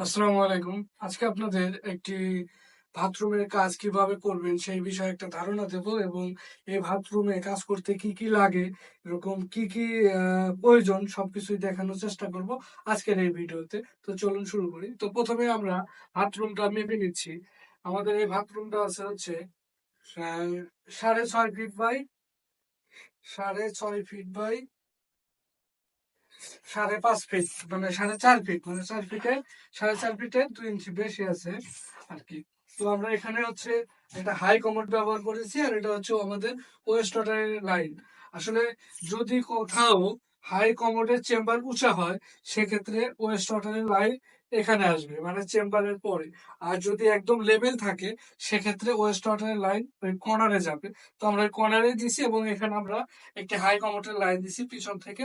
আসসালামু আলাইকুম। আজকে আপনাদের একটি বাথরুমের কাজ কিভাবে করবেন সেই বিষয়ে একটা ধারণা দেব এবং এই বাথরুমে কাজ করতে কি, কি লাগে, এরকম কি, কি প্রয়োজন সবকিছুই দেখানোর চেষ্টা করব আজকের এই ভিডিওতে। তো চলুন শুরু করি। তো ১ম এ আমরা বাথরুমটা মেপে নিচ্ছি। আমাদের এই বাথরুমটা আছে হচ্ছে আ ৬.৫ ফিট বাই ৬.৫ ফিট বাই ৫.৫ ফিট মানে ৪.৫ ফিট মানে ৪ ফিটের ৪.৫ ফিটের ২ ইঞ্চি বেশি আছে আরকি। তো আমরা এখানে হচ্ছে একটা হাই কমোড ব্যবহার করেছি আর এটা হচ্ছে আমাদের ওয়েস্ট ওয়াটারের লাইন। আসলে যদি কোথাও হাই কমোডের চেম্বার উঁচা হয় সেক্ষেত্রে ওয়েস্ট ওয়াটারের লাইন এখানে আসবে মানে চেম্বারের পরে। আর যদি একদম লেভেল থাকে সেক্ষেত্রে ওয়েস্ট ওয়াটারের লাইন ওই কর্নারে যাবে। তো আমরা ওই কর্নারে দিছি এবং এখানে আমরা একটি হাই কমোডের লাইন দিছি পিছন থেকে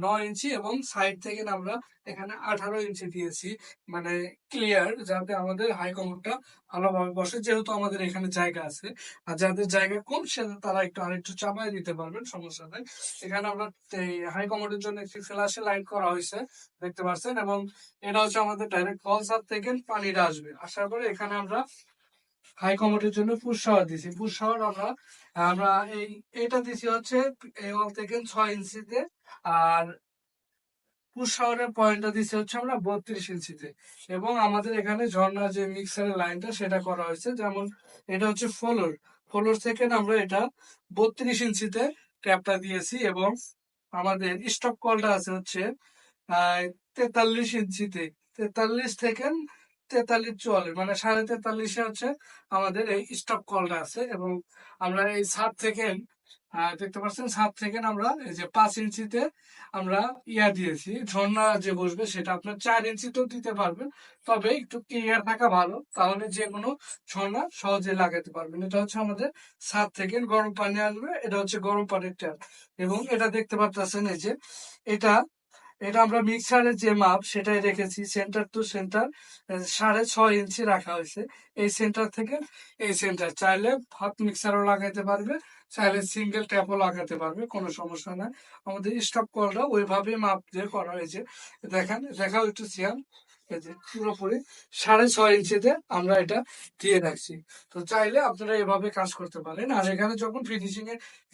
৯ ইঞ্চি এবং সাইড থেকে আমরা এখানে ১৮ ইঞ্চি দিয়েছি। মানে ক্লিয়ার যাতে আমাদের হাই কমোডটা ভালোভাবে বসে। যেহেতু আমাদের এখানে জায়গা আছে। আর যাদের জায়গা কম তারা একটু আরেকটু চাপায় দিতে পারবেন, সমস্যা নাই। এখানে আমরা এই হাই কমোডের জন্য একটি ফ্ল্যাশে লাইট করা হইছে। দেখতে পাচ্ছেন এবং এটা হচ্ছে আমাদের ডাইরেক্ট কল ছাদ থেকে পানিটা আসবে। আসার পরে এখানে আমরা হাই কমোডের জন্য পুশ শাওয়ার দিছি। পুশ শাওয়ার আমরা আমরা এই এটা দিছি হচ্ছে এই ওয়াল থেকে ৬ ইঞ্চিতে। আর পুশ শাওয়ারের পয়েন্টটা দিছি হচ্ছে আমরা ৩২ ইঞ্চিতে এবং আমাদের এখানে ঝর্ণার যে মিক্সারের লাইনটা সেটা করা হয়েছে। যেমন এটা হচ্ছে ফ্লোর থেকে আমরা এটা ৩২ ইঞ্চিতে ট্যাপটা দিয়েছি এবং আমাদের স্টপ কলটা আছে হচ্ছে ৪৩ ইঞ্চিতে। ৪৩ থেকে ৪৩-৪৪ মানে ৪৩.৫ হচ্ছে আমাদের এই স্টপ কলটা আছে এবং আমরা এই ছাদ থেকে দেখতে পাচ্ছেন ছাদ থেকে আমরা এই যে ৫ ইঞ্চিতে আমরা দিয়েছি ঝর্ণা যে বসবে সেটা আপনার ৪ ইঞ্চিতেও দিতে পারবেন। তবে একটু ক্লিয়ার থাকা ভালো, তাহলে যে কোনো ঝর্ণা সহজে লাগাতে পারবেন। এটা হচ্ছে আমাদের ছাদ থেকে গরম পানি আসবে, এটা হচ্ছে গরম পানির ট্যাপ। এবং এটা দেখতে পাচ্ছেন এই যে এটা এটা আমরা মিক্সারের যে মাপ সেটাই রেখেছি, সেন্টার টু সেন্টার ৬.৫ ইঞ্চি রাখা হয়েছে। এই সেন্টার থেকে এই সেন্টার চাইলে হাত মিক্সারও লাগাইতে পারবে, চাইলে সিঙ্গেল ট্যাপও লাগাতে পারবে, কোনো সমস্যা নাই। আমাদের স্টপ কলটা ওইভাবে মাপ দিয়ে করা হয়েছে। দেখেন দেখাও একটু সিয়াম, এই যে পুরোপুরি ৬.৫ ইঞ্চিতে আমরা এটা দিয়ে রাখছি। তো চাইলে আপনারা এভাবে কাজ করতে পারেন। আর এখানে যখন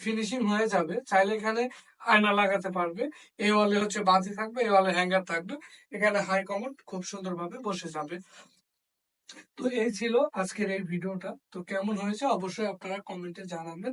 ফিনিশিং হয়ে যাবে চাইলে এখানে আয়না লাগাতে পারবে। এই ওয়ালে হচ্ছে বাতি থাকবে, এই ওয়ালে হ্যাঙ্গার থাকবে। এখানে হাই কমোড খুব সুন্দরভাবে বসে যাবে। তো এই ছিল আজকের এই ভিডিওটা। তো কেমন হয়েছে অবশ্যই আপনারা কমেন্টে জানাবেন।